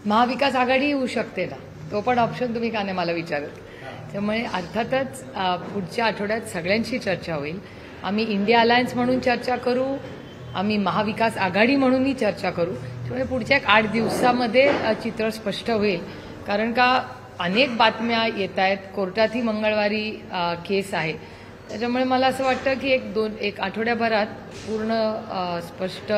महाविकास आघाडी येऊ शकते ना, तो पण ऑप्शन तुम्ही का नाही मला विचारत. त्यामुळे अर्थातच पुढच्या आठवड्यात सगळ्यांशी चर्चा होईल. आम्ही इंडिया अलायन्स म्हणून चर्चा करू, आम्ही महाविकास आघाडी म्हणूनही चर्चा करू. त्यामुळे पुढच्या 8 दिवसामध्ये चित्र स्पष्ट होईल. कारण का अनेक बातम्या येत आहेत, कोर्टातही मंगळवारी केस आहे. त्याच्यामुळे मला असं वाटतं की एक आठवड्याभरात पूर्ण स्पष्ट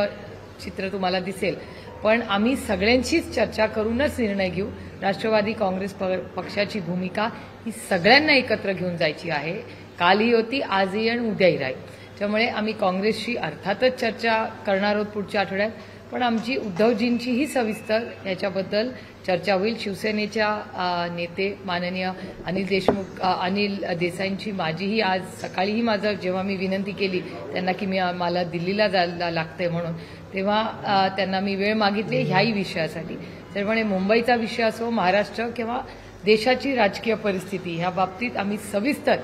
चित्र तुम्हाला दिसेल. पण आम्ही सगळ्यांशीच चर्चा करूनच निर्णय घेऊ. राष्ट्रवादी काँग्रेस पक्षाची भूमिका ही सगळ्यांना एकत्र घेऊन जायची आहे. कालही होती, आजही आणि उद्याही राहील. त्यामुळे आम्ही काँग्रेसशी अर्थातच चर्चा करणार आहोत पुढच्या आठवड्यात. पण आमची उद्धवजींचीही सविस्तर याच्याबद्दल चर्चा होईल. शिवसेनेच्या नेते माननीय अनिल देसाईंची माझीही आज सकाळीही माझं जेव्हा मी विनंती केली त्यांना की मला दिल्लीला जायला लागतंय म्हणून, तेव्हा त्यांना मी वेळ मागितली ह्याही विषयासाठी. त्यामुळे मुंबईचा विषय असो, महाराष्ट्र किंवा देशाची राजकीय परिस्थिती ह्या बाबतीत आम्ही सविस्तर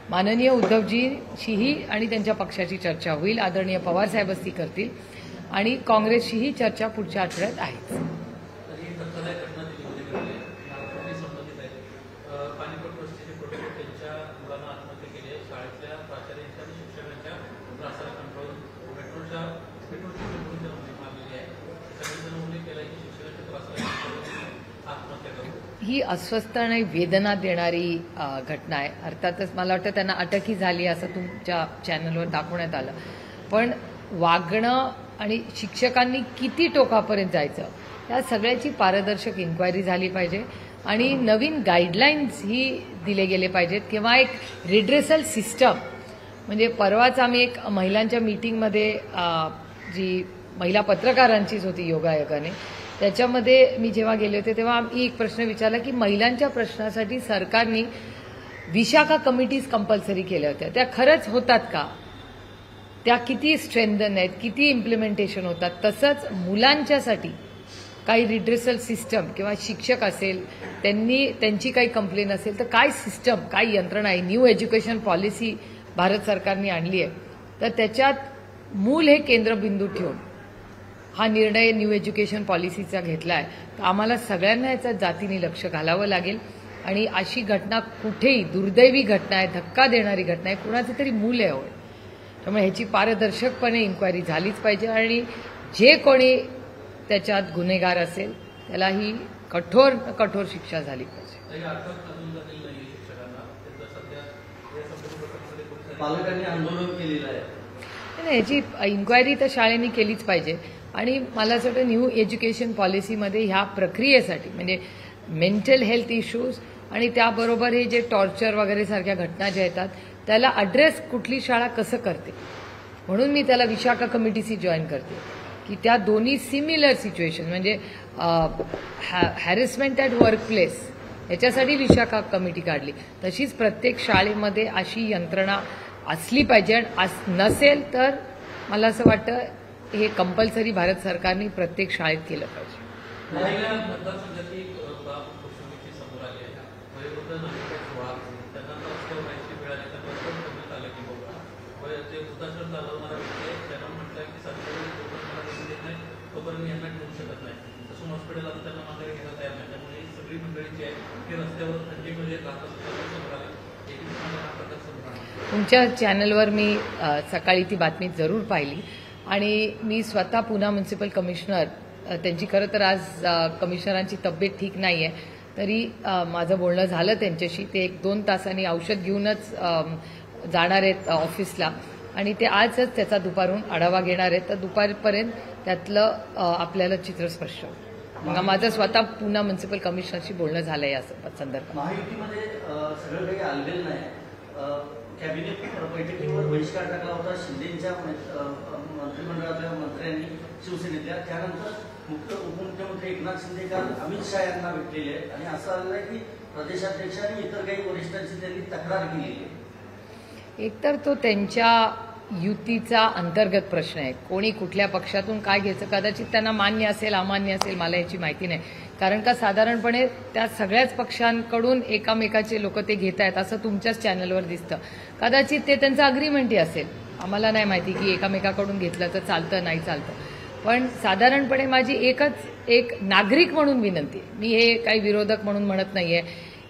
माननीय उद्धवजींशीही आणि त्यांच्या पक्षाची चर्चा होईल. आदरणीय पवारसाहेबच ती करतील आणि काँग्रेसशीही चर्चा पुढच्या आठवड्यात आहे. ही अस्वस्थ आणि वेदना देणारी घटना आहे. अर्थातच मला वाटतं त्यांना अटकही झाली असं तुमच्या चॅनलवर दाखवण्यात आलं. पण वागणं आणि शिक्षकांनी किती टोकापर्यंत जायचं या सगळ्याची पारदर्शक इन्क्वायरी झाली पाहिजे आणि नवीन गाईडलाईन्स ही दिले गेले पाहिजेत किंवा एक रिड्रेसल सिस्टम. म्हणजे परवाच आम्ही एक महिलांच्या मीटिंगमध्ये जी महिला पत्रकारांचीच होती योगायोगाने, त्याच्यामध्ये मी जेव्हा गेले होते तेव्हा आम्ही एक प्रश्न विचारला की महिलांच्या प्रश्नासाठी सरकारने विशाखा कमिटीज कंपल्सरी केल्या होत्या, त्या खरंच होतात का, त्या किती स्ट्रेंथन आहेत, किती इम्प्लिमेंटेशन होतात. तसंच मुलांच्यासाठी काही रिड्रेसल सिस्टम किंवा शिक्षक असेल त्यांची काही कंप्लेन असेल तर काय सिस्टम, काय यंत्रणा आहे. न्यू एज्युकेशन पॉलिसी भारत सरकारने आणली आहे, तर त्याच्यात मूल हे केंद्रबिंदू ठेवून हा निर्णय न्यू एज्युकेशन पॉलिसीचा घेतला आहे. तर आम्हाला सगळ्यांना याचा जातीने लक्ष घालावं लागेल. आणि अशी घटना कुठेही दुर्दैवी घटना आहे, धक्का देणारी घटना आहे, कुणाचं तरी मूल आहे होय. त्यामुळे ह्याची पारदर्शकपणे इन्क्वायरी झालीच पाहिजे आणि जे कोणी त्याच्यात गुन्हेगार असेल त्याला ही कठोर कठोर शिक्षा झाली पाहिजे. पालकांनी आंदोलन केलेलं आहे. नाही, याची इन्क्वायरी तर शाळेने केलीच पाहिजे. आणि मला असं वाटतं न्यू एज्युकेशन पॉलिसीमध्ये ह्या प्रक्रियेसाठी म्हणजे मेंटल हेल्थ इश्यूज आणि त्याबरोबर हे जे टॉर्चर वगैरे सारख्या घटना ज्या येतात त्याला अड्रेस कुठली शाळा कसं करते, म्हणून मी त्याला विशाखा कमिटीशी जॉईन करते की त्या दोन्ही सिमिलर सिच्युएशन म्हणजे हॅरेसमेंट ॲट वर्कप्लेस याच्यासाठी विशाखा कमिटी काढली. तशीच प्रत्येक शाळेमध्ये अशी यंत्रणा असली पाहिजे. आणि नसेल तर मला असं वाटतं हे कंपल्सरी भारत सरकारने प्रत्येक शाळेत केलं पाहिजे. तुमच्या चॅनलवर मी सकाळी ती बातमी जरूर पाहिली आणि मी स्वतः पुणे म्युनिसिपल कमिशनर, त्यांची खरं तर आज कमिशनरांची तब्येत ठीक नाही आहे, तरी माझं बोलणं झालं त्यांच्याशी. ते 1-2 तासांनी औषध घेऊनच जाणार आहेत ऑफिसला आणि ते आजच त्याचा दुपारून आढावा घेणार आहेत. तर दुपारपर्यंत त्यातलं आपल्याला चित्र स्पष्ट होईल. मग माझं स्वतः पुणे म्युनिसिपल कमिशनरशी बोलणं झालं या संदर्भात. महायुतीमध्ये सगळं काही आलेलं नाही. कॅबिनेट बैठकीवर बहिष्कार टाकला होता शिंदेच्या मंत्रिमंडळातल्या मंत्र्यांनी शिवसेनेतल्या. त्यानंतर उपमुख्यमंत्री एकनाथ शिंदे काल अमित शहा यांना भेटलेले आहेत आणि असं आलं आहे की प्रदेशाध्यक्ष आणि इतर काही वरिष्ठांची त्यांनी तक्रार केलेली आहे. एकतर तो त्यांच्या युतीचा अंतर्गत प्रश्न आहे. कोणी कुठल्या पक्षातून काय घ्यायचं कदाचित त्यांना मान्य असेल अमान्य असेल मला याची माहिती नाही. कारण का साधारणपणे त्या सगळ्याच पक्षांकडून एकामेकाचे लोक ते घेत आहेत असं तुमच्याच चॅनलवर दिसतं. कदाचित ते त्यांचं अग्रीमेंटही असेल, आम्हाला नाही माहिती की एकामेकाकडून घेतलं तर चालतं नाही चालतं. पण साधारणपणे माझी एकच एक नागरिक म्हणून विनंती आहे. मी हे काही विरोधक म्हणून म्हणत नाहीये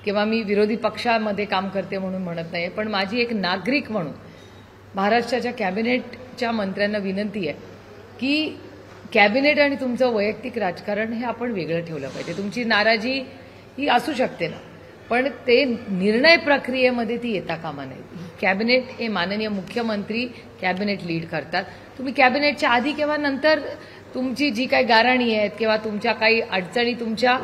किंवा मी विरोधी पक्षामध्ये काम करते म्हणून म्हणत नाहीये, पण माझी एक नागरिक म्हणून महाराष्ट्राच्या कॅबिनेटच्या मंत्र्यांना विनंती आहे की कॅबिनेट आणि तुमचं वैयक्तिक राजकारण हे आपण वेगळं ठेवलं पाहिजे. तुमची नाराजी ही असू शकते ना, पण ते निर्णय प्रक्रियेमध्ये ती येता कामा नये. कॅबिनेट हे माननीय मुख्यमंत्री कॅबिनेट लीड करतात. तुम्ही कॅबिनेटच्या आधी किंवा नंतर तुमची जी काही गाऱ्हाणी आहेत किंवा तुमच्या काही अडचणी, तुमच्या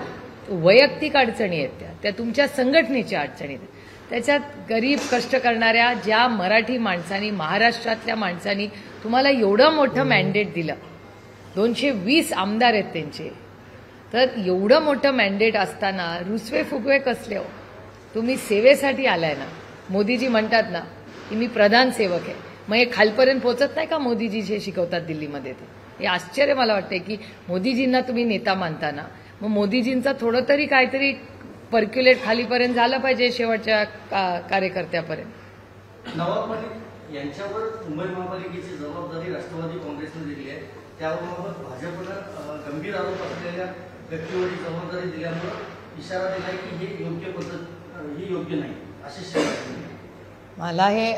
वैयक्तिक अडचणी आहेत त्या तुमच्या संघटनेच्या अडचणी आहेत, त्याच्यात गरीब कष्ट करणाऱ्या ज्या मराठी माणसांनी, महाराष्ट्रातल्या माणसांनी तुम्हाला एवढं मोठं मॅन्डेट दिलं, 220 आमदार आहेत त्यांचे, तर एवढं मोठं मॅन्डेट असताना रुसवे फुगवे कसले हो? तुम्ही सेवेसाठी आलाय ना. मोदीजी म्हणतात ना की मी प्रधान सेवक आहे. मग हे खालपर्यंत पोहोचत नाही का मोदीजी जे शिकवतात दिल्लीमध्ये? ते हे आश्चर्य मला वाटतंय की मोदीजींना तुम्ही नेता मानताना मग मोदीजींचा थोडं तरी काहीतरी पर्क्युलेट खालीपर्यंत झालं पाहिजे, शेवटच्या कार्यकर्त्यापर्यंत. नवाब मलिक यांच्यावर मुंबई महापालिकेची जबाबदारी राष्ट्रवादी काँग्रेसने दिली आहे. त्याबाबत भाजपनं गंभीर आरोप असलेल्या व्यक्तीवर ही जबाबदारी दिल्यामुळे इशारा दिलाय की हे योग्य पद्धत ही योग्य नाही अशी शब्द. मला हे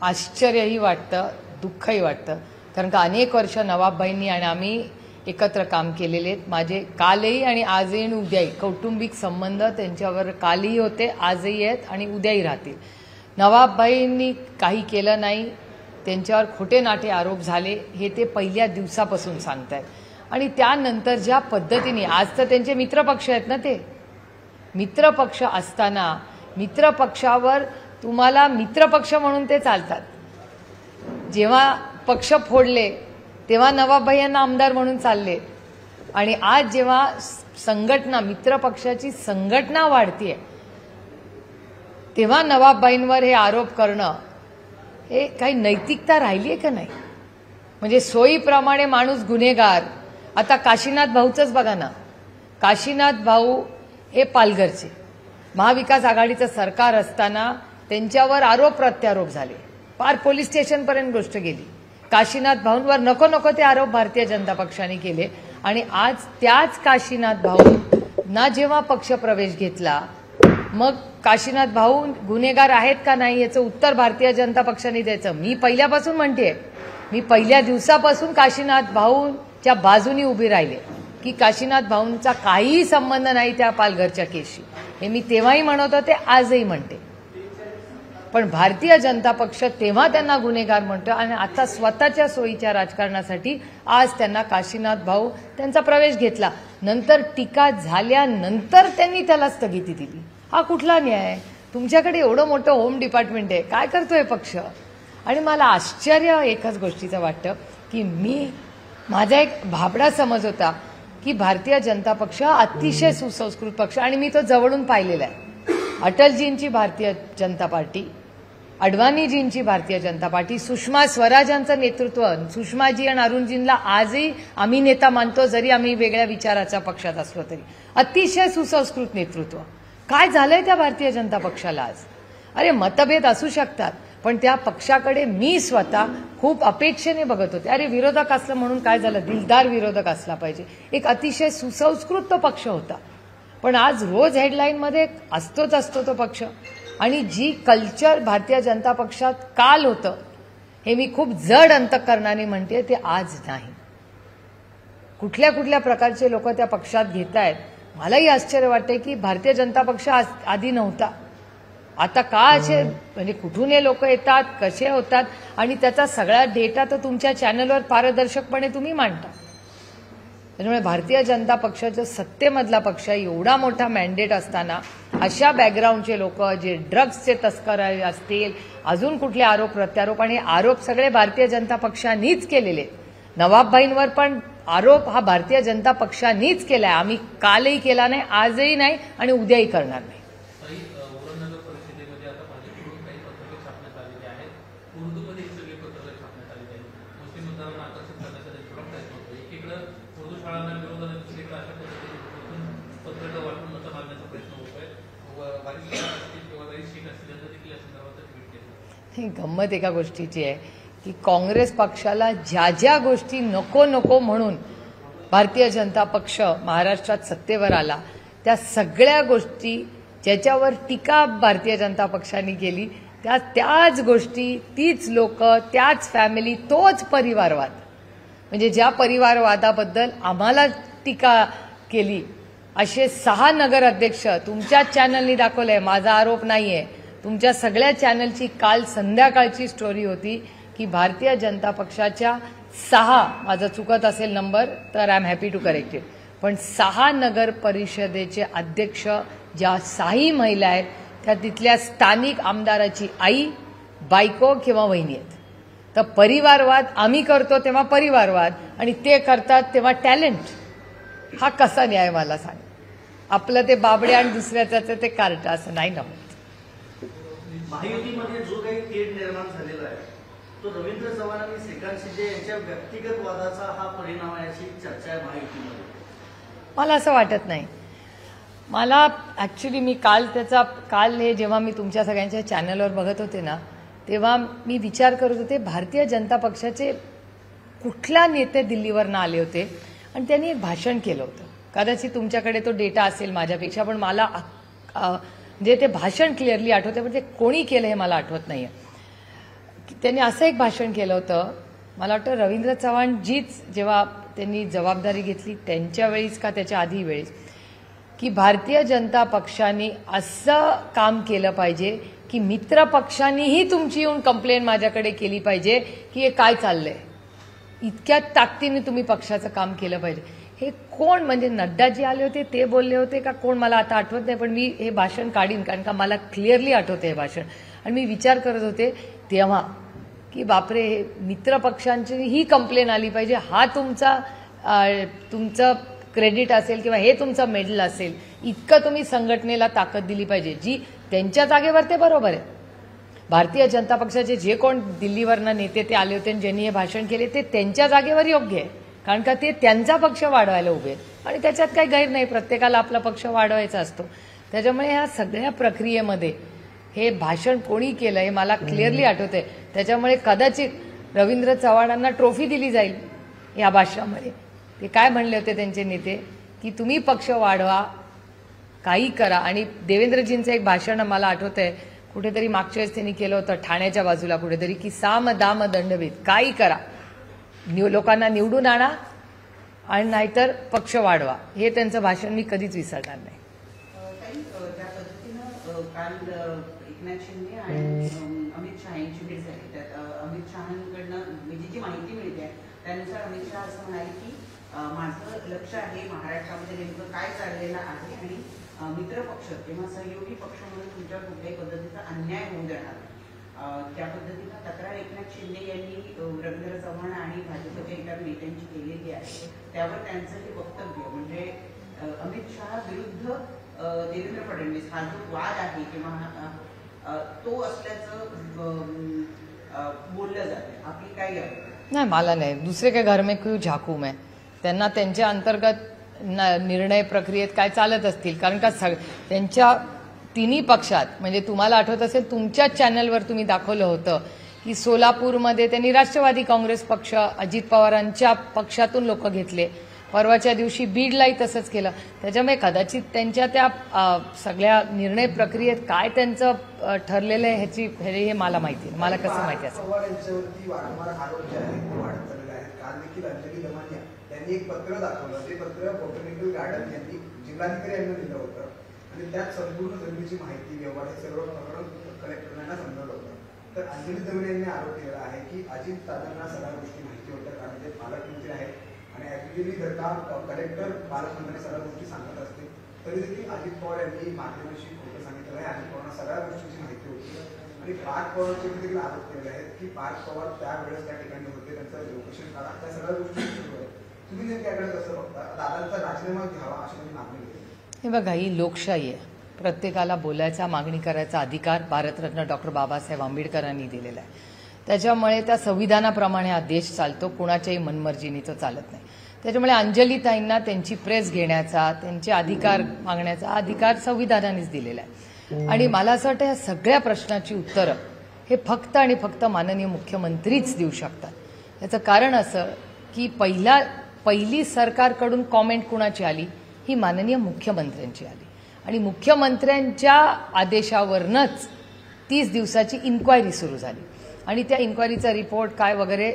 आश्चर्यही वाटतं, दुःखही वाटतं, कारण का अनेक वर्ष नवाबबाईंनी आणि आम्ही एकत्र काम केलेले आहेत. माझे कालही आणि आजही आणि उद्याही कौटुंबिक संबंध त्यांच्यावर कालही होते, आजही आहेत आणि उद्याही राहतील. नवाबबाईंनी काही केलं नाही, त्यांच्यावर खोटे नाटे आरोप झाले हे ते पहिल्या दिवसापासून सांगतायत. आणि त्यानंतर ज्या पद्धतीने, आज तर त्यांचे मित्रपक्ष आहेत ना, ते मित्रपक्ष असताना मित्रपक्षावर तुम्हाला मित्रपक्ष म्हणून ते चालतात. जेव्हा पक्ष फोडले तेव्हा नवाबबाई यांना आमदार म्हणून चालले, आणि आज जेव्हा संघटना, मित्रपक्षाची संघटना वाढतीये तेव्हा नवाबबाईंवर हे आरोप करणं, हे काही नैतिकता राहिली आहे का नाही? म्हणजे सोयीप्रमाणे माणूस गुन्हेगार. आता काशीनाथ भाऊचंच बघा ना. काशीनाथ भाऊ हे पालघरचे, महाविकास आघाडीचं सरकार असताना त्यांच्यावर आरोप प्रत्यारोप झाले, पार पोलीस स्टेशनपर्यंत गोष्ट गेली. काशीनाथ भाऊंवर नको नको ते आरोप भारतीय जनता पक्षाने केले, आणि आज त्याच काशीनाथ भाऊंना जेव्हा पक्षप्रवेश घेतला, मग काशीनाथ भाऊ गुन्हेगार आहेत का नाही याचं उत्तर भारतीय जनता पक्षाने द्यायचं. मी पहिल्यापासून म्हणते, मी पहिल्या दिवसापासून काशीनाथ भाऊच्या बाजूनी उभी राहिले की काशीनाथ भाऊंचा काहीही संबंध नाही त्या पालघरच्या केसशी. हे मी तेव्हाही म्हणत होते, आजही म्हणते. पण भारतीय जनता पक्ष तेव्हा त्यांना गुन्हेगार म्हणतो, आणि आता स्वतःच्या सोयीच्या राजकारणासाठी आज त्यांना काशीनाथ भाऊ त्यांचा प्रवेश घेतला. नंतर टीका झाल्यानंतर त्यांनी त्याला स्थगिती दिली. हा कुठला न्याय? तुमच्याकडे एवढं मोठं होम डिपार्टमेंट आहे, काय करतोय पक्ष? आणि मला आश्चर्य एकच गोष्टीचं वाटतं की माझा एक भाबडा समज होता की भारतीय जनता पक्ष अतिशय सुसंस्कृत पक्ष, आणि मी तो जवळून पाहिलेला आहे. अटलजींची भारतीय जनता पार्टी, अडवाणीजींची भारतीय जनता पार्टी, सुषमा स्वराजांचं नेतृत्व, सुषमाजी आणि अरुणजींना आजही आम्ही नेता मानतो, जरी आम्ही वेगळ्या विचाराच्या पक्षात असलो तरी. अतिशय सुसंस्कृत नेतृत्व. काय झालंय त्या भारतीय जनता पक्षाला आज? अरे मतभेद असू शकतात, पण त्या पक्षाकडे मी स्वतः खूप अपेक्षेने बघत होते. अरे विरोधक असलं म्हणून काय झालं, दिलदार विरोधक असला पाहिजे. एक अतिशय सुसंस्कृत तो पक्ष होता, पण आज रोज हेडलाईनमध्ये असतो तो पक्ष. आणि जी कल्चर भारतीय जनता पक्षात काल होतं, हे मी खूप जड अंतःकरणाने म्हणते, ते आज नाही. कुठल्या कुठल्या प्रकारचे लोक त्या पक्षात घेत आहेत. मलाही आश्चर्य वाटते की भारतीय जनता पक्ष आधी नव्हता, आता का असे, म्हणजे कुठून हे लोक येतात, कसे होतात, आणि त्याचा सगळा डेटा तर तुमच्या चॅनलवर पारदर्शकपणे तुम्ही मांडता. त्यामुळे भारतीय जनता पक्षाचं सत्तेमधला पक्ष एवढा मोठा मॅन्डेट असताना अशा बॅकग्राऊंडचे लोक, जे ड्रग्सचे तस्कर असतील, अजून कुठले आरोप प्रत्यारोप, आणि आरोप सगळे भारतीय जनता पक्षानेच केलेले. नवाबबाईंवर पण आरोप हा भारतीय जनता पक्षानेच केलाय. आम्ही कालही केला नाही, आजही नाही, आणि उद्याही करणार नाही. गंमत एका गोष्टीची आहे की काँग्रेस पक्षाला ज्या ज्या गोष्टी नको नको म्हणून भारतीय जनता पक्ष महाराष्ट्रात सत्तेवर आला त्या सगळ्या गोष्टी ज्याच्यावर टीका भारतीय जनता पक्षाने केली त्याच गोष्टी, तीच लोक, त्याच फॅमिली, तोच परिवारवाद, म्हणजे ज्या परिवारवादाबद्दल आम्हाला टीका केली असे 6 नगर अध्यक्ष तुमच्याच चॅनलनी दाखवलंय, माझा आरोप नाहीये, तुमच्या सगळ्या चॅनलची काल संध्याकाळची स्टोरी होती की भारतीय जनता पक्षाच्या 6, माझं चुकत असेल नंबर तर I am happy to correct it, पण 6 नगर परिषदेचे अध्यक्ष ज्या 6 महिला आहेत त्या तिथल्या स्थानिक आमदाराची आई, बायको किंवा वहिनी आहेत. तर परिवारवाद आम्ही करतो तेव्हा परिवारवाद आणि ते करतात तेव्हा टॅलेंट, हा कसा न्याय मला सांग. आपलं ते बाबडे आणि दुसऱ्याचं ते कार्ट असं नाही ना. महायुतीमध्ये जो काही तेढ निर्माण झालेला आहे तो रवींद्र चव्हाण आणि श्रीकांत शिंदे यांच्या व्यक्तिगत वादाचा हा परिणाम आहे अशी चर्चा आहे महायुतीमध्ये. मला असं वाटत नाही. मला ऍक्च्युली मी काल हे जेव्हा मी तुमच्या सगळ्यांच्या चॅनलवर बघत होते ना तेव्हा मी विचार करत होते भारतीय जनता पक्षाचे कुठला नेते दिल्लीवरनं आले होते आणि त्यांनी एक भाषण केलं होतं. कदाचित तुमच्याकडे तो डेटा असेल माझ्यापेक्षा, पण मला म्हणजे ते भाषण क्लिअरली आठवते, पण ते कोणी केलं हे मला आठवत नाहीये. त्यांनी असं एक भाषण केलं होतं, मला वाटतं रवींद्र चव्हाणजीच जेव्हा त्यांनी जबाबदारी घेतली त्यांच्या वेळीच का त्याच्या आधी वेळीच, की भारतीय जनता पक्षाने असं काम केलं पाहिजे की मित्र पक्षांनीही तुमची येऊन कंप्लेंट माझ्याकडे केली पाहिजे की हे काय चाललंय, इतक्या ताकदीने तुम्ही पक्षाचं काम केलं पाहिजे. हे कोण, म्हणजे नड्डाजी आले होते ते बोलले होते का कोण मला आता आठवत नाही, पण मी हे भाषण काढीन कारण का मला क्लिअरली आठवते हे भाषण. आणि मी विचार करत होते तेव्हा की बापरे, हे मित्र पक्षांची ही कंप्लेंट आली पाहिजे, हा तुमचं क्रेडिट असेल किंवा हे तुमचं मेडल असेल, इतकं तुम्ही संघटनेला ताकद दिली पाहिजे. जी त्यांच्या जागेवर ते बरोबर आहे. भारतीय जनता पक्षाचे जे कोण दिल्लीवरनं नेते ते आले होते आणि ज्यांनी हे भाषण केले ते त्यांच्या जागेवर योग्य आहे, कारण का ते त्यांचा पक्ष वाढवायला उभे आहेत आणि त्याच्यात काही गैर नाही, प्रत्येकाला आपला पक्ष वाढवायचा असतो. त्याच्यामुळे ह्या सगळ्या प्रक्रियेमध्ये हे भाषण कोणी केलं हे मला क्लिअरली आठवतंय. त्याच्यामुळे कदाचित रवींद्र चव्हाणांना ट्रॉफी दिली जाईल या भाषणामध्ये. ते काय म्हणले होते त्यांचे नेते की तुम्ही पक्ष वाढवा, काही करा. आणि देवेंद्रजींचं एक भाषण मला आठवतंय, कुठेतरी मागच्या वेळेस त्यांनी केलं होतं ठाण्याच्या बाजूला कुठेतरी, की साम दाम दंडभेद, काही करा, लोकांना निवडून आणा आणि नाहीतर पक्ष वाढवा. हे त्यांचं भाषण मी कधीच विसरणार नाही. त्या पद्धतीनं काल एकनाथ शिंदे आणि अमित शहा यांची भेट झाली. त्यात अमित शहांकडनं म्हणजे जी माहिती मिळते त्यानुसार अमित शहा असं म्हणाले की माझं लक्ष आहे महाराष्ट्रामध्ये नेमकं काय चाललेलं आहे आणि मित्रपक्ष किंवा सहयोगी पक्ष म्हणून तुमच्या कुठल्याही पद्धतीचा अन्याय होऊ देणार. त्या पद्धतीनं तक्रार एकनाथ शिंदे यांनी रवींद्र चव्हाण आणि भाजपच्या इतर नेत्यांची केलेली आहे. त्यावर त्यांचं हे वक्तव्य म्हणजे अमित शहा विरुद्ध देवेंद्र फडणवीस हा जो वाद आहे किंवा तो असल्याचं बोललं जाते. आपली काय नाही, मला नाही दुसरे काय घर में क्यों झाकू मैं, त्यांना त्यांच्या अंतर्गत निर्णय प्रक्रियेत काय चालत असतील, कारण का त्यांच्या तिन्ही पक्षात, म्हणजे तुम्हाला आठवत असेल तुमच्याच चॅनलवर तुम्ही दाखवलं होतं की सोलापूरमध्ये त्यांनी राष्ट्रवादी काँग्रेस पक्ष अजित पवारांच्या पक्षातून लोक घेतले, परवाच्या दिवशी बीडलाही तसंच केलं. त्याच्यामुळे कदाचित त्यांच्या त्या सगळ्या निर्णय प्रक्रियेत काय त्यांचं ठरलेलं आहे हे मला माहिती आहे. मला कसं माहिती असेल. त्यांनी एक पत्र दाखवलं, ते पत्र बॉटॅनिकल गार्डन यांनी जिल्हाधिकारी यांना दिलं होतं आणि त्यात संपूर्ण जमिनीची माहिती, व्यवहार हे सर्व प्रकरण कलेक्टरांना समजवलं होतं. तर अंजली दमणे यांनी आरोप केला आहे की अजित दादांना सगळ्या गोष्टी माहिती होत्या, कारण ते पालकमंत्री आहेत आणि ऍक्च्युअली जर का कलेक्टर पालकमंत्र्यांना सगळ्या गोष्टी सांगत असतील तरी देखील अजित पवार यांनी माध्यमांशी खोटं सांगितलं आहे. अजित पवारांना सगळ्या गोष्टीची माहिती होती आणि पार्थ पवारांचे देखील आरोप केले आहेत की पार्थ पवार त्यावेळेस त्या ठिकाणी होते, त्यांचं लोकेशन काढा, त्या सगळ्या गोष्टी तुम्ही त्याकडे कसं बघता, दादांचा राजीनामा घ्यावा अशी माझी मागणी होती. हे बघा, ही लोकशाही आहे, प्रत्येकाला बोलायचा, मागणी करायचा अधिकार भारतरत्न डॉक्टर बाबासाहेब आंबेडकरांनी दिलेला आहे. त्याच्यामुळे त्या संविधानाप्रमाणे हा देश चालतो, कुणाच्याही मनमर्जीने तो चालत नाही. त्याच्यामुळे अंजलीताईंना त्यांची प्रेस घेण्याचा, त्यांचे अधिकार मागण्याचा अधिकार संविधानानेच दिलेला आहे. आणि मला असं वाटतं या सगळ्या प्रश्नाची उत्तरं हे फक्त आणि फक्त माननीय मुख्यमंत्रीच देऊ शकतात. याचं कारण असं की पहिला पहिली सरकारकडून कॉमेंट कुणाची आली? ही माननीय मुख्यमंत्र्यांची आली आणि मुख्यमंत्र्यांच्या आदेशावरनच 30 दिवसाची इन्क्वायरी सुरू झाली आणि त्या इन्क्वायरीचा रिपोर्ट काय वगैरे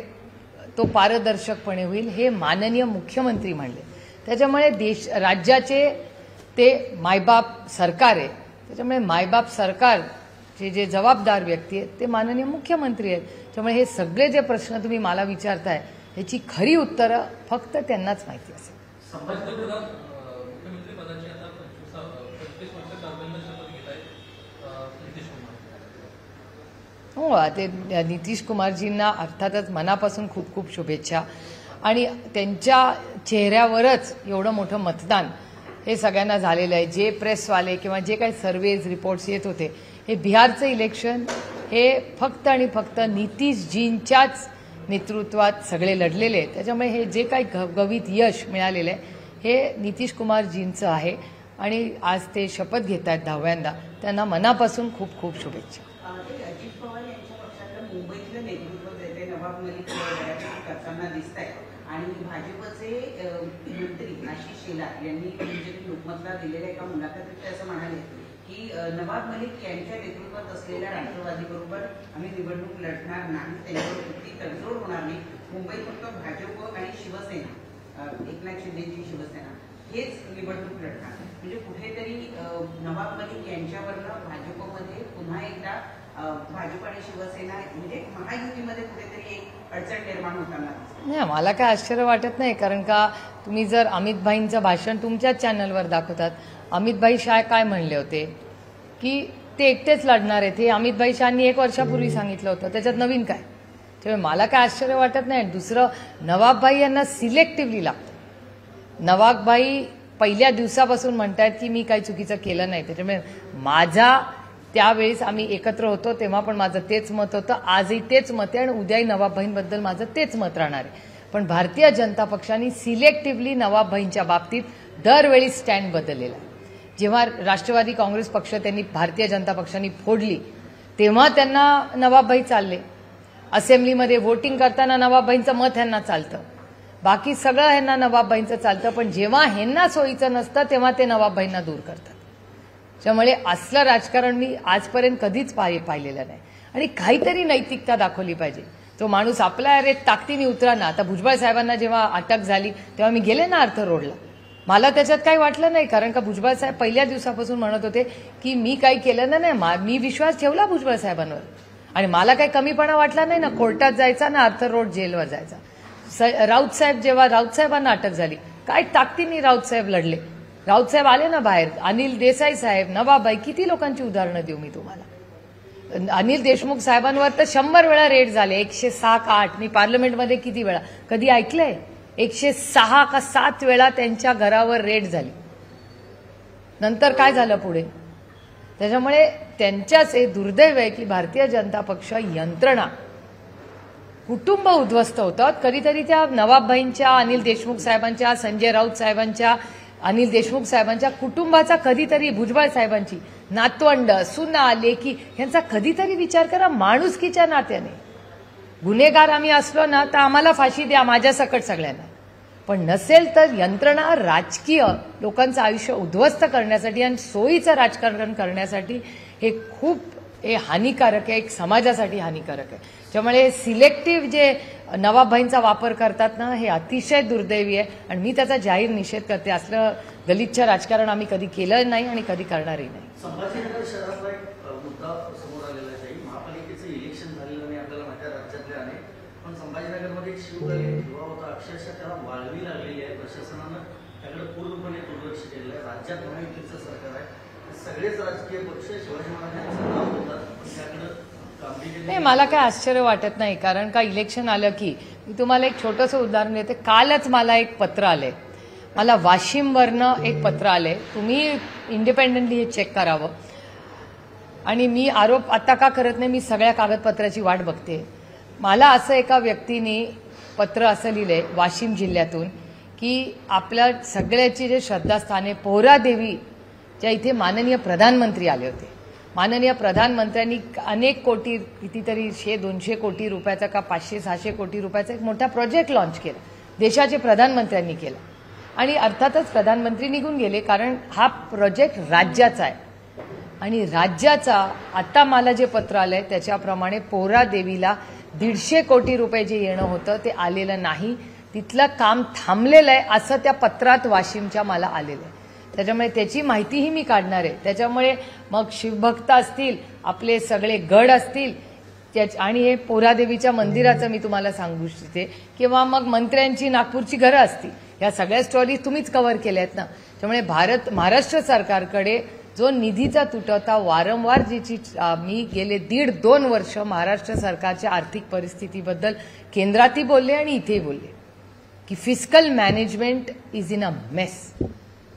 तो पारदर्शकपणे होईल हे माननीय मुख्यमंत्री म्हणले. त्याच्यामुळे राज्याचे ते मायबाप सरकार आहे. त्याच्यामुळे मायबाप सरकारचे जे जबाबदार व्यक्ती आहेत ते माननीय मुख्यमंत्री आहेत. त्यामुळे हे सगळे जे प्रश्न तुम्ही मला विचारताय ह्याची खरी उत्तरं फक्त त्यांनाच माहिती असेल. मुख्यमंत्री पदाची आता 25 वर्ष कारभाराला शपथ घेत आहेत नितीश कुमार. हो, ते नितीश कुमारजींना अर्थातच मनापासून खूप खूप शुभेच्छा. आणि त्यांच्या चेहऱ्यावरच एवढं मोठं मतदान हे सगळ्यांना झालेलं आहे. जे प्रेसवाले किंवा जे काही सर्वेज रिपोर्ट्स येत होते हे बिहारचं इलेक्शन हे फक्त आणि फक्त नितीशजींच्याच नेतृत्वात सगळे लढलेले आहेत. त्याच्यामुळे हे जे काही घवघवीत यश मिळालेलं आहे हे नितीश कुमारजींचं आहे आणि आज ते शपथ घेत आहेत 10व्यांदा. त्यांना मनापासून खूप खूप शुभेच्छा. अजित पवार यांच्या पक्षातलं मुंबईतलं नेतृत्व जे ते नवाब मलिक बऱ्यापैकी करताना दिसत आहे आणि भाजपचे मंत्री आशिष शेलार यांनी म्हणजे लोकमतला दिलेल्या एका मुलाखतीत ते असं म्हणाले की नवाब मलिक यांच्या नेतृत्वात असलेल्या राष्ट्रवादीबरोबर आम्ही निवडणूक लढणार नाही, त्यांच्यावर कुठली तडजोड होणार नाही. मुंबईत फक्त भाजप आणि शिवसेना, एकनाथ शिंदेची शिवसेना हेच निवडणूक लढणार. म्हणजे कुठेतरी नवाब मलिक यांच्यावरनं भाजपमध्ये पुन्हा एकदा भाजप आणि शिवसेना म्हणजे महायुतीमध्ये कुठेतरी एक अडचण निर्माण होताना नाही, मला काय आश्चर्य वाटत नाही. कारण का तुम्ही जर अमितभाईंचं भाषण तुमच्याच चॅनलवर दाखवतात, अमितभाई शाह काय म्हणले होते की ते एकटेच लढणार आहेत. हे अमितभाई शहानी 1 वर्षापूर्वी सांगितलं होतं. त्याच्यात नवीन काय? त्यामुळे मला काय आश्चर्य वाटत नाही. दुसरं, नवाबभाई यांना सिलेक्टिव्हली लागतं. नवाबभाई पहिल्या दिवसापासून म्हणतायत की मी काही चुकीचं केलं नाही. त्याच्यामुळे माझा त्यावेळेस आम्ही एकत्र होतो तेव्हा पण माझं तेच मत होतं, आजही तेच मत आहे आणि उद्याही नवाबभाईंबद्दल माझं तेच मत राहणार आहे. पण भारतीय जनता पक्षाने सिलेक्टिव्हली नवाबभाईंच्या बाबतीत दरवेळी स्टँड बदललेला आहे. जेव्हा राष्ट्रवादी काँग्रेस पक्ष त्यांनी भारतीय जनता पक्षाने फोडली तेव्हा त्यांना नवाबभाई चालले. असेंब्लीमध्ये वोटिंग करताना नवाबभाईंचं मत ह्यांना चालतं, बाकी सगळं ह्यांना नवाबभाईंचं चालतं. पण जेव्हा ह्यांना सोयीचं नसतं तेव्हा ते नवाबभाईंना दूर करतात. त्यामुळे असलं राजकारण मी आजपर्यंत कधीच पाहिलेलं नाही. आणि काहीतरी नैतिकता दाखवली पाहिजे. तो माणूस आपल्या अरे ताकदीने उतरा ना. आता भुजबळ साहेबांना जेव्हा अटक झाली तेव्हा मी गेले ना अर्थ रोडला, मला त्याच्यात काही वाटलं नाही. कारण का भुजबळ साहेब पहिल्या दिवसापासून म्हणत होते की मी काही केलं नाही, मी विश्वास ठेवला भुजबळ साहेबांवर आणि मला काही कमीपणा वाटला नाही ना. कोर्टात जायचा ना अर्थ रोड जेलवर जायचा. राऊत साहेब जेव्हा राऊत साहेबांना अटक झाली काय ताकदीने राऊत साहेब लढले. राऊत साहेब आले ना बाहेर, अनिल देसाई साहेब, नवाबाई, किती लोकांची उदाहरणं देऊ मी तुम्हाला. अनिल देशमुख साहेबांवर तर 100 वेळा रेड झाले, 106 का 8. मी पार्लमेंटमध्ये किती वेळा कधी ऐकलंय? 106 का 7 वेळा त्यांच्या घरावर रेड झाली. नंतर काय झालं पुढे? त्याच्यामुळे त्यांच्याच हे दुर्दैव आहे की भारतीय जनता पक्ष यंत्रणा, कुटुंब उद्ध्वस्त होतात. कधीतरी त्या नवाबभाईंच्या, अनिल देशमुख साहेबांच्या, संजय राऊत साहेबांच्या, अनिल देशमुख साहेबांच्या कुटुंबाचा कधीतरी, भुजबळ साहेबांची नातवंड, सुना, लेकी यांचा कधीतरी विचार करा. माणुसकीच्या नात्याने गुन्हेगार आम्ही असलो ना तर आम्हाला फाशी द्या, माझ्या सकट सगळ्यांना. पण नसेल तर यंत्रणा राजकीय लोकांचं आयुष्य उद्ध्वस्त करण्यासाठी आणि सोयीचं राजकारण करण्यासाठी हे खूप हानिकारक आहे, एक समाजासाठी हानिकारक आहे. त्यामुळे सिलेक्टिव्ह जे नवाबभाईंचा वापर करतात ना हे अतिशय दुर्दैवी आहे आणि मी त्याचा जाहीर निषेध करते. असलं गलिच्छ राजकारण आम्ही कधी केलं नाही आणि कधी करणारही नाही. संभाजीनगर शहरातला एक मुद्दा समोर आलेला आहे. महापालिकेचं इलेक्शन झालेलं नाही आपल्याला माहिती आहे राज्यातले अनेक, पण संभाजीनगरमध्ये एक शिवदलित युवा होता, अक्षरशः त्याला वाळवी लागलेली आहे. प्रशासनानं त्याकडे पूर्णपणे दुर्लक्ष केलेलं आहे. राज्यात महायुतीचं सरकार आहे, सगळेच राजकीय पक्ष शिवाजी महाराजांचं नाव होतात पण त्याकडे नाही. मला काय आश्चर्य वाटत नाही. कारण का इलेक्शन आलं की मी तुम्हाला एक छोटंसं उदाहरण देते. कालच मला एक पत्र आलंय, मला वाशिमवरनं एक पत्र आलंय. तुम्ही इंडिपेंडेंटली हे चेक करावं. आणि मी आरोप आता का करत नाही, मी सगळ्या कागदपत्राची वाट बघते. मला असं एका व्यक्तीने पत्र असं लिहिलंय वाशिम जिल्ह्यातून की आपल्या सगळ्याची जे श्रद्धास्थाने पोहरादेवी ज्या इथे माननीय प्रधानमंत्री आले होते, माननीय प्रधानमंत्र्यांनी अनेक कोटी, कितीतरी 100-200 कोटी रुपयाचा का 500-600 कोटी रुपयाचा एक मोठा प्रोजेक्ट लॉन्च केला. देशाचे प्रधानमंत्र्यांनी केला आणि अर्थातच प्रधानमंत्री निघून गेले, कारण हा प्रोजेक्ट राज्याचा आहे आणि राज्याचा आता मला जे पत्र आलंय त्याच्याप्रमाणे पोहरा देवीला 150 कोटी रुपये जे येणं होतं ते आलेलं नाही. तिथलं काम थांबलेलं आहे असं त्या पत्रात वाशिमच्या मला आलेलं आहे. त्याच्यामुळे त्याची माहितीही मी काढणार आहे. त्याच्यामुळे मग शिवभक्त असतील, आपले सगळे गड असतील आणि हे पोहरादेवीच्या मंदिराचं मी तुम्हाला सांगू इच्छिते, किंवा मग मंत्र्यांची नागपूरची घरं असतील, या सगळ्या स्टोरी तुम्हीच कव्हर केल्या आहेत ना. त्यामुळे महाराष्ट्र सरकारकडे जो निधीचा तुटवडा वारंवार ज्याची मी गेले 1.5-2 वर्ष महाराष्ट्र सरकारच्या आर्थिक परिस्थितीबद्दल केंद्रातही बोलले आणि इथेही बोलले की fiscal management is in a mess.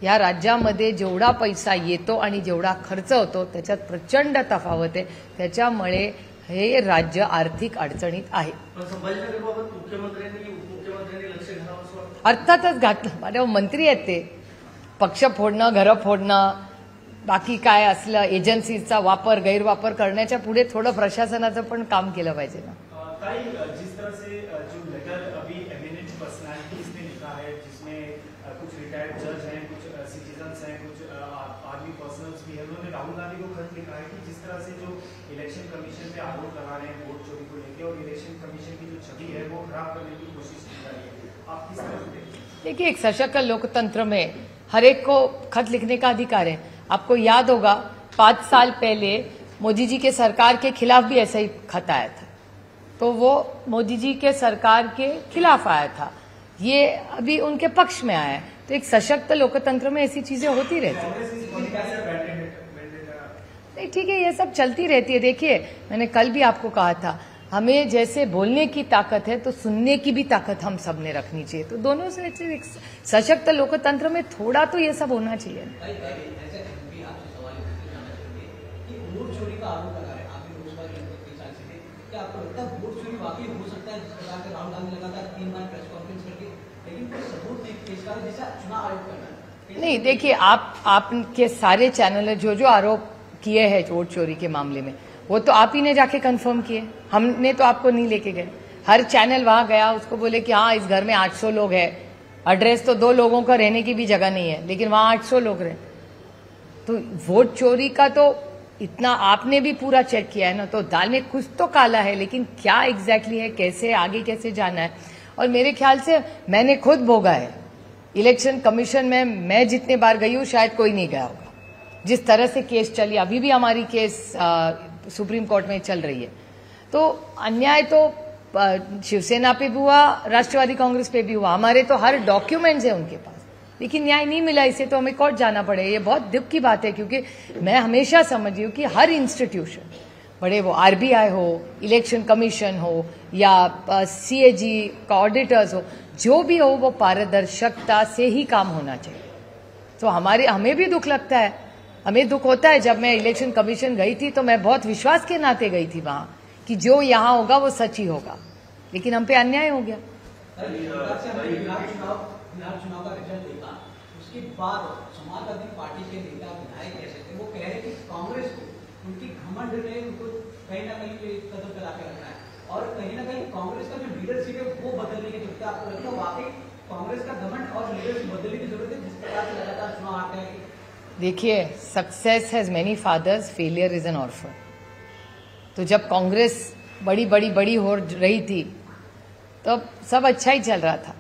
या राज्यामध्ये जेवढा पैसा येतो आणि जेवढा खर्च होतो त्याच्यात प्रचंड तफावत आहे. त्याच्यामुळे हे राज्य आर्थिक अडचणीत आहे. पण संभाजीनगरबाबत मुख्यमंत्र्यांनी उपमुख्यमंत्र्यांनी लक्ष घालावं असं वाटतं. अर्थातच घातलं. माझ्या मंत्री आहेत ते. पक्ष फोडणं, घरं फोडणं, बाकी काय असलं एजन्सीचा वापर गैरवापर करण्याच्या पुढे थोडं प्रशासनाचं पण काम केलं पाहिजे ना. ताई, जिस तरह से जो लेटर अभी एमिनेंट पर्सनालिटीज ने लिखा है, जिसमें कुछ रिटायर्ड जज हैं, कुछ सिटीजन्स हैं, कुछ आर्मी पर्सनल्स भी हैं, उन्होंने राहुल गांधी को खत लिखा है कि जिस तरह से जो इलेक्शन कमीशन पे आरोप लगा रहे हैं वोट चोरी को लेकर और इलेक्शन कमीशन की जो छवि है वो खराब करने की कोशिश की जा रही है, आप किस तरह से देखते हैं? देखिए, एक सशक्त लोकतंत्र में हर एक को खत लिखने का अधिकार है. आपको याद होगा 5 साल पहले मोदी जी के सरकार के खिलाफ भी ऐसा ही खत आया था, तो वो मोदी जी के सरकार के खिलाफ आया था. ये अभी उनके पक्ष में आया है. तो एक सशक्त लोकतंत्र में ऐसी चीजें होती रहती है. नहीं, ठीक है, ये सब चलती रहती है. देखिए, मैंने कल भी आपको कहा था, हमें जैसे बोलने की ताकत है तो सुनने की भी ताकत हम सब ने रखनी चाहिए. तो दोनों से एक सशक्त लोकतंत्र में थोड़ा तो ये सब होना चाहिए. वोट चोरी का आरोप लगा है, आपने रोजगार के साथ से, क्या आपको लगता है वोट चोरी वाकई हो सकता है? जिस प्रकार से राहुल गांधी लगातार 3 बार प्रेस कॉन्फ्रेंस करके, लेकिन कोई सबूत नहीं पेश कर, जैसा चुनाव आयोग करना. नहीं, देखिए, आपके सारे चैनल जो आरोप किए हैं वोट चोरी के मामले में, वो तो आप ही ने जाके कंफर्म किए. हमने तो आपको नहीं लेके गए. हर चैनल वहां गया, उसको बोले कि हाँ, इस घर में 800 लोग हैं, एड्रेस तो 2 लोगों का रहने की भी जगह नहीं है, लेकिन वहां 800 लोग रहे. तो वोट चोरी का तो इतना आपने भी पूरा चेक किया है ना, तो दाल में कुछ तो काला है, लेकिन क्या एग्जैक्टली है, कैसे आगे कैसे जाना है. और मेरे ख्याल से मैंने खुद भोगा है. इलेक्शन कमीशन में मैं जितने बार गई हूं शायद कोई नहीं गया होगा. जिस तरह से केस चली, अभी भी हमारी केस सुप्रीम कोर्ट में चल रही है. तो अन्याय तो शिवसेना पे भी हुआ, राष्ट्रवादी कांग्रेस पे भी हुआ. हमारे तो हर डॉक्यूमेंट्स है उनके पास, लेकिन न्याय नहीं मिला. इसे तो हमें कोर्ट जाना पड़े. ये बहुत दुख की बात है, क्योंकि मैं हमेशा समझी हूं कि हर इंस्टीट्यूशन, बड़े वो आरबीआई हो, इलेक्शन कमीशन हो या सीएजी का ऑडिटर्स हो, जो भी हो, वो पारदर्शिता से ही काम होना चाहिए. तो हमें भी दुख लगता है, हमें दुख होता है. जब मैं इलेक्शन कमीशन गई थी तो मैं बहुत विश्वास के नाते गई थी वहां कि जो यहां होगा वो सच ही होगा, लेकिन हम पे अन्याय हो गया. बिहार चुनाव का रिजल्ट देखा, उसके बाद समाजवादी पार्टी के नेता विधायक कह सकते, वो कह रहे कि कांग्रेस को उनकी घमंड ने उनको कहीं ना कहीं कदम चला के रखना है और कहीं ना कहीं कांग्रेस का जो लीडरशिप है वो बदलने की जरूरत है. आपको लगता है वाकई कांग्रेस का घमंड और लीडरशिप बदलने की जरूरत है, जिस प्रकार से लगातार चुनाव आते हैं? देखिए, success has many fathers, failure is an orphan. तो जब कांग्रेस बड़ी हो रही थी तब सब अच्छा ही चल रहा था.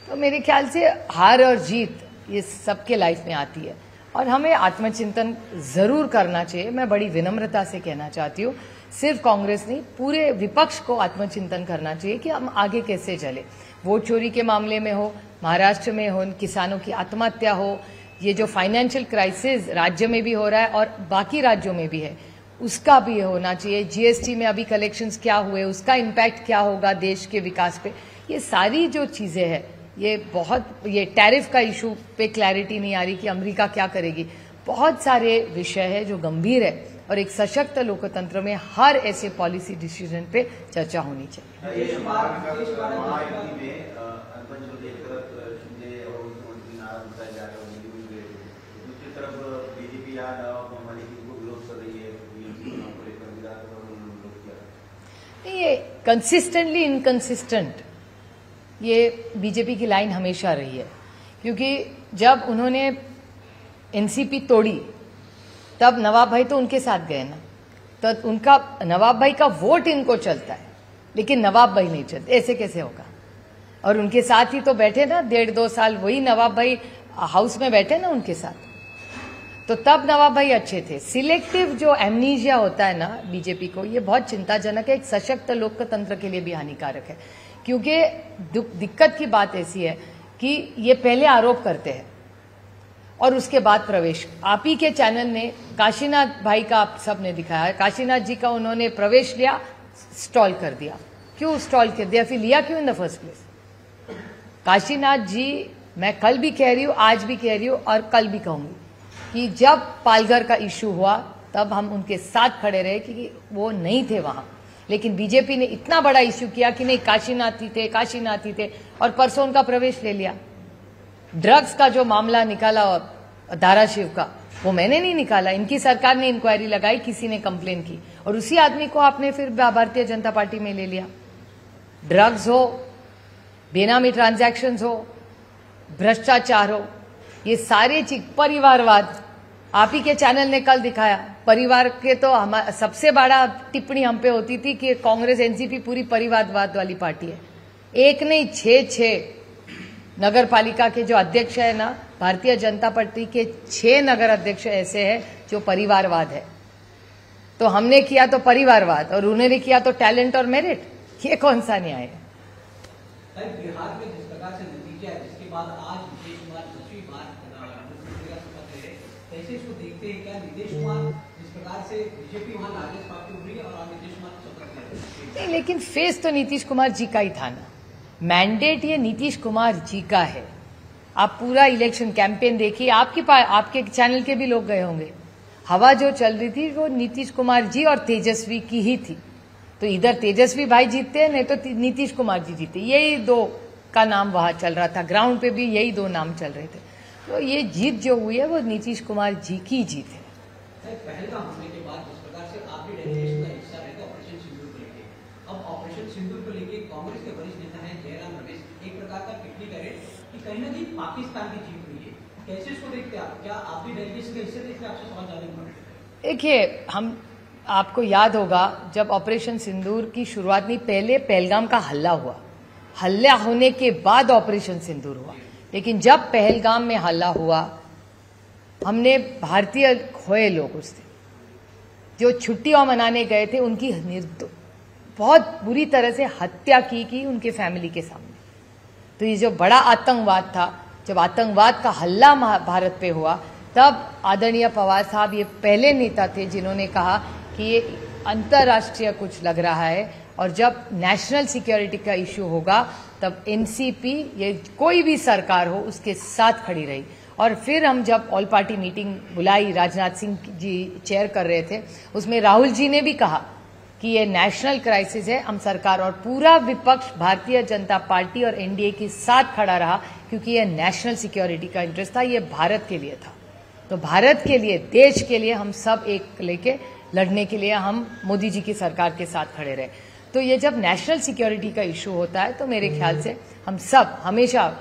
तो मेरे ख्याल से हार और जीत ये सबके लाइफ में आती है और हमें आत्मचिंतन जरूर करना चाहिए. मैं बड़ी विनम्रता से कहना चाहती हूँ, सिर्फ कांग्रेस नहीं, पूरे विपक्ष को आत्मचिंतन करना चाहिए कि हम आगे कैसे चले. वोट चोरी के मामले में हो, महाराष्ट्र में हो, किसानों की आत्महत्या हो, ये जो फाइनेंशियल क्राइसिस राज्य में भी हो रहा है और बाकी राज्यों में भी है, उसका भी होना चाहिए. जीएसटी में अभी कलेक्शंस क्या हुए, उसका इम्पैक्ट क्या होगा देश के विकास पे, ये सारी जो चीजें हैं, ये टैरिफ का इशू पे क्लैरिटी नहीं आ रही कि अमेरिका क्या करेगी. बहुत सारे विषय है जो गंभीर है और एक सशक्त लोकतंत्र में हर ऐसे पॉलिसी डिसीजन पे चर्चा होनी चाहिए. ये कंसिस्टेंटली इनकंसिस्टेंट, ये बीजेपी की लाइन हमेशा रही है, क्योंकि जब उन्होंने एनसीपी तोड़ी तब नवाब भाई तो उनके साथ गए ना, तो उनका नवाब भाई का वोट इनको चलता है लेकिन नवाब भाई नहीं चलते, ऐसे कैसे होगा। और उनके साथ ही तो बैठे ना 1.5-2 साल, वही नवाब भाई हाउस में बैठे ना उनके साथ, तो तब नवाब भाई अच्छे थे। सिलेक्टिव जो एमनीजिया होता है ना बीजेपी को, ये बहुत चिंताजनक है, एक सशक्त लोकतंत्र के लिए भी हानिकारक है, क्योंकि दिक्कत की बात ऐसी है कि ये पहले आरोप करते हैं और उसके बाद प्रवेश। आप ही के चैनल ने काशीनाथ भाई का आप सब ने दिखाया, काशीनाथ जी का उन्होंने प्रवेश लिया, स्टॉल कर दिया। क्यों स्टॉल कर दिया, फिर लिया क्यों in the first place? Kashinath ji, मैं कल भी कह रही हूं, आज भी कह रही हूं और कल भी कहूंगी कि जब पालघर का इश्यू हुआ तब हम उनके साथ खड़े रहे, क्योंकि वो नहीं थे वहां, लेकिन बीजेपी ने इतना बड़ा इश्यू किया कि नहीं काशीनाथ ही थे और परसों उनका प्रवेश ले लिया। ड्रग्स का जो मामला निकाला धाराशिव का, वो मैंने नहीं निकाला, इनकी सरकार ने इंक्वायरी लगाई, किसी ने कंप्लेन की और उसी आदमी को आपने फिर भारतीय जनता पार्टी में ले लिया। ड्रग्स हो, बेनामी ट्रांजैक्शंस हो, भ्रष्टाचार हो, ये सारे चीज, परिवारवाद, आप ही के चैनल ने कल दिखाया। परिवार के तो सबसे बड़ा टिप्पणी हम पे होती थी कि कांग्रेस एनसीपी पूरी परिवारवाद वाली पार्टी है। एक नहीं, 6 नगर पालिका के जो अध्यक्ष है ना, भारतीय जनता पार्टी के 6 नगर अध्यक्ष ऐसे हैं जो परिवारवाद है। तो हमने किया तो परिवारवाद और उन्होंने किया तो टैलेंट और मेरिट, ये कौन सा न्याय है? बिहार में जिस प्रकार से नतीजा है, जिसके बाद आज नीतीश कुमार 10वीं बार मुख्यमंत्री का शपथ ले रहे, कैसे इसको देखते हैं? क्या नीतीश कुमार जिस प्रकार से बीजेपी वहां लार्जेस्ट पार्टी उभरी है और आज नीतीश कुमार शपथ ले रहे? नहीं, लेकिन फेस तो नीतीश कुमार जी का ही था ना, मैंडेट ये नीतीश कुमार जी का है। आप पूरा इलेक्शन कैंपेन देखिए, आपके चैनल के भी लोग गए होंगे, हवा जो चल रही थी वो नीतीश कुमार जी और तेजस्वी की ही थी। तो इधर तेजस्वी भाई जीतते हैं, नहीं तो नीतीश कुमार जी जीते, यही 2 का नाम वहां चल रहा था, ग्राउंड पे भी यही 2 नाम चल रहे थे। तो ये जीत जो हुई है वो नीतीश कुमार जी की जीत है। पहलगाम हमले के बाद जिस प्रकार से आप भी डेलीगेशन का हिस्सा रहे थे ऑपरेशन सिंदूर को लेकर, अब ऑपरेशन सिंदूर को लेकर कांग्रेस के वरिष्ठ नेता हैं जयराम रमेश एक प्रकार का टिप्पणी करे कि कहीं ना कहीं पाकिस्तान की जीत हुई है, कैसे इसको देखते हैं आप? क्या आप भी डेलीगेशन का हिस्सा थे? इसलिए आपसे सवाल जानने को मिले। देखिए, आपको याद होगा जब ऑपरेशन सिंदूर की शुरुआत नहीं, पहले पहलगाम का हल्ला हुआ, हल्ला होने के बाद ऑपरेशन सिंदूर हुआ। लेकिन जब पहलगाम में हल्ला हुआ, हमने भारतीय खोए लोग उस दिन जो छुट्टियां मनाने गए थे, उनकी बहुत बुरी तरह से हत्या की उनके फैमिली के सामने। तो ये जो बड़ा आतंकवाद था, जब आतंकवाद का हल्ला भारत पे हुआ, तब आदरणीय पवार साहब ये पहले नेता थे जिन्होंने कहा कि ये अंतर्राष्ट्रीय कुछ लग रहा है, और जब नेशनल सिक्योरिटी का इश्यू होगा तब एनसीपी, ये कोई भी सरकार हो, उसके साथ खड़ी रही। और फिर हम जब ऑल पार्टी मीटिंग बुलाई, राजनाथ सिंह जी चेयर कर रहे थे, उसमें राहुल जी ने भी कहा कि ये नेशनल क्राइसिस है, हम सरकार और पूरा विपक्ष भारतीय जनता पार्टी और एनडीए के साथ खड़ा रहा, क्योंकि ये नेशनल सिक्योरिटी का इंटरेस्ट था, ये भारत के लिए था। तो भारत के लिए, देश के लिए हम सब एक लेके लड़ने के लिए हम मोदी जी की सरकार के साथ खड़े रहे। तो ये जब नेशनल सिक्योरिटी का इशू होता है तो मेरे ख्याल से हम सब हमेशा,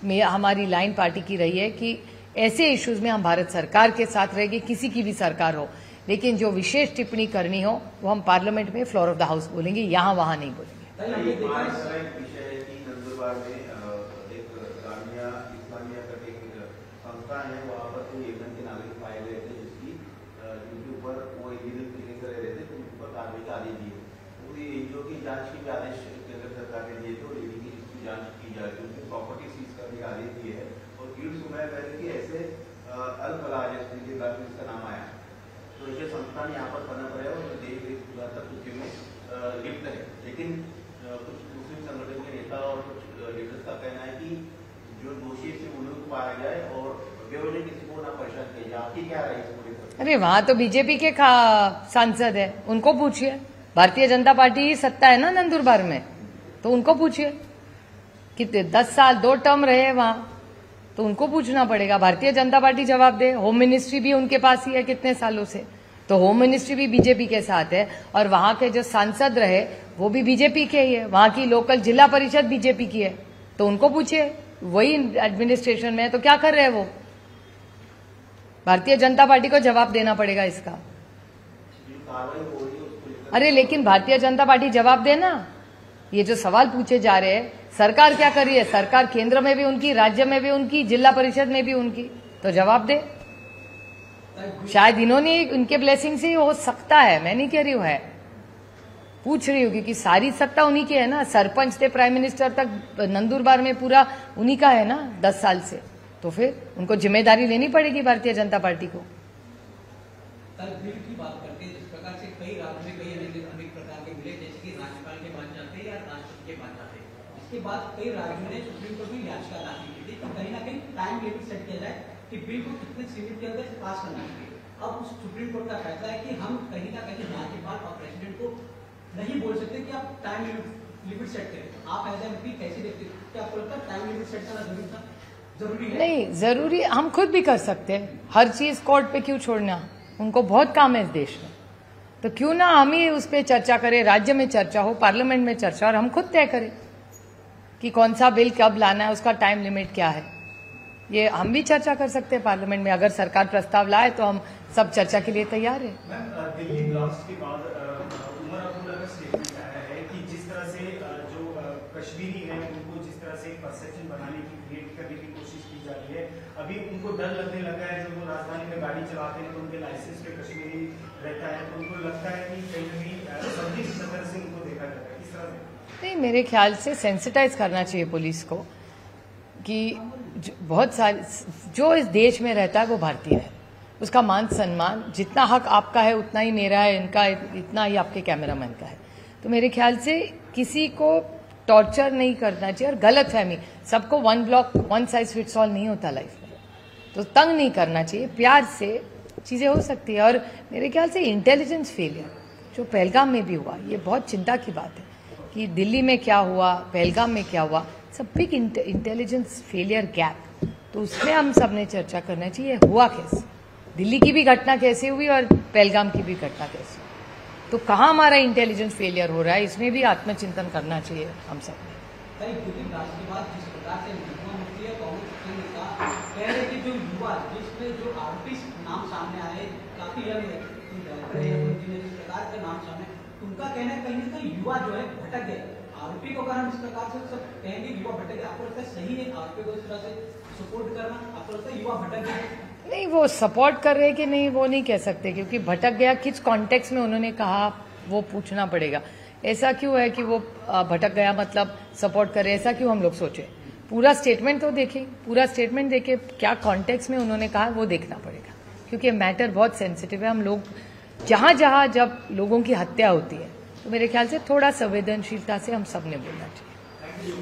हमारी लाइन पार्टी की रही है कि ऐसे इश्यूज में हम भारत सरकार के साथ रहेंगे, किसी की भी सरकार हो। लेकिन जो विशेष टिप्पणी करनी हो वो हम पार्लियामेंट में फ्लोर ऑफ द हाउस बोलेंगे, यहाँ वहां नहीं बोलेंगे। जांच के भी आदेश केंद्र सरकार ने दिए थे और ईडी की इसकी जांच की जा रही है, उनकी प्रॉपर्टी सीज करने का आदेश दिए है। और कीड़ सुनाया गया कि ऐसे अल्पलाज जिनके घर में इसका नाम आया, तो ये संस्थान यहाँ पर बना पड़े और देश तक में लिप्त है। लेकिन कुछ मुस्लिम संगठन के नेता और कुछ लीडर्स का कहना है कि जो दोषी से उन्हें को पाया जाए और बेवजह किसी को ना परेशान किया जाए। आपकी क्या राय है? अरे वहां तो बीजेपी के सांसद है, उनको पूछिए। भारतीय जनता पार्टी की सत्ता है ना नंदुरबार में, तो उनको पूछिए। कितने 10 साल 2 टर्म रहे वहां, तो उनको पूछना पड़ेगा। भारतीय जनता पार्टी जवाब दे। होम मिनिस्ट्री भी उनके पास ही है कितने सालों से, तो होम मिनिस्ट्री भी बीजेपी के साथ है। और वहां के जो सांसद रहे वो भी बीजेपी के ही है, वहां की लोकल जिला परिषद बीजेपी की है। तो उनको पूछिए, वही एडमिनिस्ट्रेशन में है तो क्या कर रहे हैं वो। भारतीय जनता पार्टी को जवाब देना पड़ेगा इसका। अरे लेकिन भारतीय जनता पार्टी जवाब देना। ये जो सवाल पूछे जा रहे हैं, सरकार क्या कर रही है, सरकार केंद्र में भी उनकी, राज्य में भी उनकी, जिला परिषद में भी उनकी, तो जवाब दे। शायद इन्होंने उनके ब्लेसिंग से ही हो सकता है, मैं नहीं कह रही हूं है, पूछ रही हूँ, क्योंकि सारी सत्ता उन्हीं की है ना। सरपंच से प्राइम मिनिस्टर तक नंदुरबार में पूरा उन्हीं का है ना 10 साल से, तो फिर उनको जिम्मेदारी लेनी पड़ेगी भारतीय जनता पार्टी को। बिल की बात करते हैं, जिस प्रकार से कई राज्यों में कई अनेक प्रकार के मिले, जैसे कि राज्यपाल के पास जाते हैं या राष्ट्रपति के पास जाते हैं। इसके बाद कई राज्यों ने सुप्रीम कोर्ट में याचिका दाखिल की थी कि कहीं ना कहीं टाइम लिमिट सेट किया जाए कि बिल को कितने सीमित के अंदर पास करना चाहिए। अब उस सुप्रीम कोर्ट का फैसला है कि हम कहीं ना कहीं राज्यपाल और प्रेसिडेंट को नहीं बोल सकते कि आप टाइम लिमिट सेट करें। आप एज एमपी कैसे देखते हैं, क्या आपको लगता है टाइम लिमिट सेट करना जरूरी है? नहीं जरूरी, हम खुद भी कर सकते हैं। हर चीज कोर्ट पे क्यों छोड़ना, उनको बहुत काम है इस देश में, तो क्यों ना हम ही उस पर चर्चा करें, राज्य में चर्चा हो, पार्लियामेंट में चर्चा, और हम खुद तय करें कि कौन सा बिल कब लाना है, उसका टाइम लिमिट क्या है। ये हम भी चर्चा कर सकते हैं पार्लियामेंट में। अगर सरकार प्रस्ताव लाए तो हम सब चर्चा के लिए तैयार है। मैम, दिल्ली ब्लास्ट के बाद उमर अब्दुल्ला का स्टेटमेंट आया है कि जिस तरह से जो कश्मीरी है उनको जिस तरह से परसेप्शन बनाने की, क्रिएट करने की कोशिश की जा रही है, अभी उनको डर लगने लगा है। जब वो राजधानी में गाड़ी चलाते हैं तो उनके लाइसेंस पे कश्मीरी रहता है, तो उनको लगता है कि कहीं ना कहीं सभी नजर से उनको देखा जाता है। किस तरह से? नहीं, मेरे ख्याल से सेंसिटाइज करना चाहिए पुलिस को कि बहुत सारे जो इस देश में रहता है वो भारतीय है, उसका मान सम्मान, जितना हक आपका है उतना ही मेरा है, इनका इतना ही आपके कैमरामैन का है। तो मेरे ख्याल से किसी को टॉर्चर नहीं करना चाहिए, और गलत फहमी, सबको one block one size fits all नहीं होता लाइफ में, तो तंग नहीं करना चाहिए, प्यार से चीजें हो सकती है। और मेरे ख्याल से इंटेलिजेंस फेलियर जो पहलगाम में भी हुआ, ये बहुत चिंता की बात है कि दिल्ली में क्या हुआ, पहलगाम में क्या हुआ, सब बिग इंटेलिजेंस फेलियर गैप, तो उसमें हम सब ने चर्चा करना चाहिए हुआ कैसे, दिल्ली की भी घटना कैसे हुई और पहलगाम की भी घटना कैसे हुई, तो कहाँ हमारा इंटेलिजेंस फेलियर हो रहा है, इसमें भी आत्मचिंतन करना चाहिए हम सब ने। के बाद जिस प्रकार से मुख्यमंत्री है कांग्रेस के नेता कह रहे कि जो युवा जिसमें जो आरोपी नाम सामने आए काफी यंग है, जिस प्रकार के नाम सामने, उनका कहना है कहीं ना कहीं युवा जो है भटक गए। आरोपी को अगर हम इस प्रकार से सब कहेंगे युवा भटक गए, आपको लगता है सही है आरोपी को इस तरह से सपोर्ट करना? आपको लगता है युवा भटक गए? नहीं, वो सपोर्ट कर रहे कि नहीं वो नहीं कह सकते, क्योंकि भटक गया किस कॉन्टेक्स्ट में उन्होंने कहा वो पूछना पड़ेगा। ऐसा क्यों है कि वो भटक गया मतलब सपोर्ट करे, ऐसा क्यों हम लोग सोचे? पूरा स्टेटमेंट तो देखें, पूरा स्टेटमेंट देखे क्या कॉन्टेक्स्ट में उन्होंने कहा वो देखना पड़ेगा, क्योंकि मैटर बहुत सेंसिटिव है। हम लोग जहां जहां जब लोगों की हत्या होती है तो मेरे ख्याल से थोड़ा संवेदनशीलता से हम सब ने बोलना चाहिए।